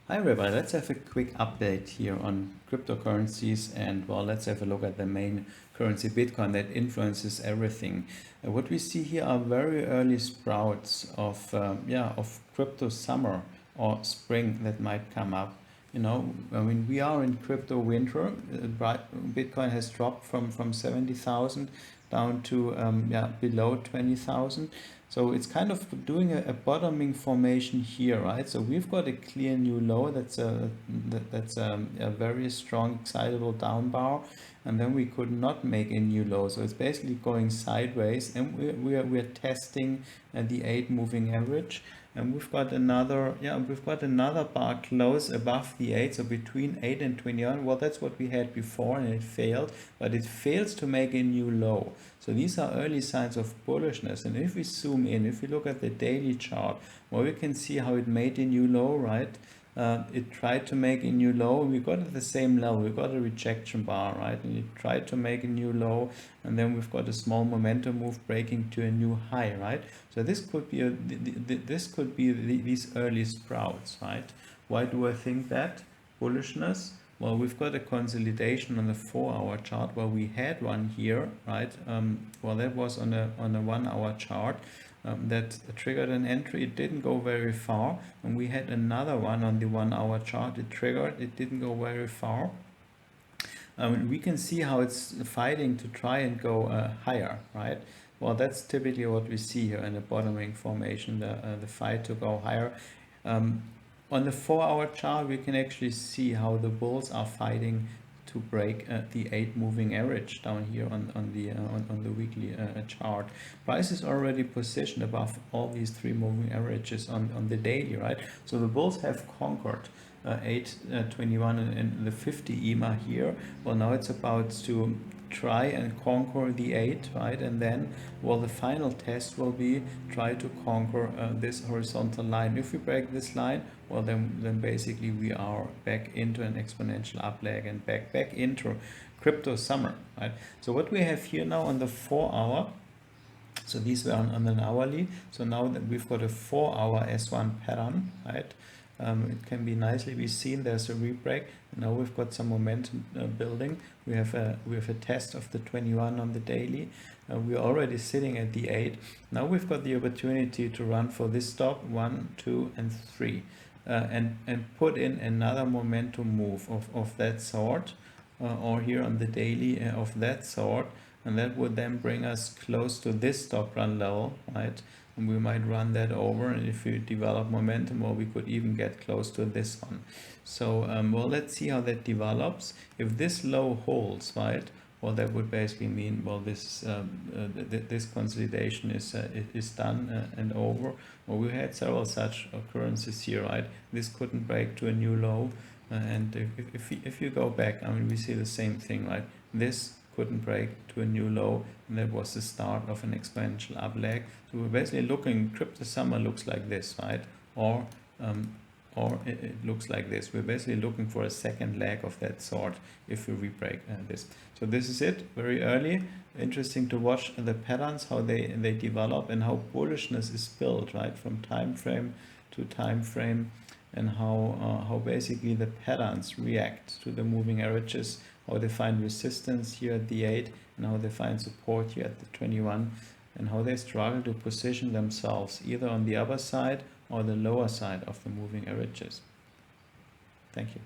Hi everybody, let's have a quick update here on cryptocurrencies, and well, let's have a look at the main currency Bitcoin that influences everything. What we see here are very early sprouts of crypto summer or spring that might come up. I mean, we are in crypto winter. Bitcoin has dropped from 70,000 down to below 20,000. So it's kind of doing a bottoming formation here, right? So we've got a clear new low. That's a very strong, excitable down bar, and then we could not make a new low. So it's basically going sideways, and we're testing the 8 moving average. And we've got another bar close above the 8, so between 8 and 21. Well, that's what we had before, and it failed, but it fails to make a new low. So these are early signs of bullishness. And if we zoom in, if we look at the daily chart, well, we can see how it made a new low, right? It tried to make a new low. We got at the same level. We got a rejection bar, right? And it tried to make a new low, and then we've got a small momentum move breaking to a new high, right? So this could be these early sprouts, right? Why do I think that? Bullishness. Well, we've got a consolidation on the 4-hour chart where we had one here, right? Well, that was on a 1-hour chart. That triggered an entry. It didn't go very far, and we had another one on the 1-hour chart. It triggered, it didn't go very far. We can see how it's fighting to try and go higher, right? Well, that's typically what we see here in the bottoming formation, the fight to go higher. On the 4-hour chart, we can actually see how the bulls are fighting to break the 8 moving average down here on the weekly chart. Price is already positioned above all these 3 moving averages on the daily, right? So the bulls have conquered 821 and the 50 EMA here. Well, now it's about to try and conquer the 8, right? And then, well, the final test will be try to conquer this horizontal line. If we break this line, well, then basically we are back into an exponential up leg and back into crypto summer, right? So what we have here now on the 4-hour, so these were on an hourly, so now that we've got a 4-hour S1 pattern, right? It can be nicely be seen. There's a rebreak. Now we've got some momentum building. We have a test of the 21 on the daily. We're already sitting at the 8. Now we've got the opportunity to run for this stop 1, 2, and 3, and put in another momentum move of that sort, or here on the daily of that sort, and that would then bring us close to this stop run level, right? And we might run that over, and if we develop momentum, or we could even get close to this one. So well, let's see how that develops. If this low holds, right, well, that would basically mean, well, this consolidation is done and over. Well, we had several such occurrences here, right? This couldn't break to a new low, and if you go back, I mean, we see the same thing, right? This couldn't break to a new low, and that was the start of an exponential up leg. So we're basically looking, crypto summer looks like this, right? Or it looks like this. We're basically looking for a second leg of that sort if we re-break this. So this is it, very early. Interesting to watch the patterns, how they develop, and how bullishness is built, right, from time frame to time frame, and how basically the patterns react to the moving averages, how they find resistance here at the 8, and how they find support here at the 21, and how they struggle to position themselves either on the upper side or the lower side of the moving averages. Thank you.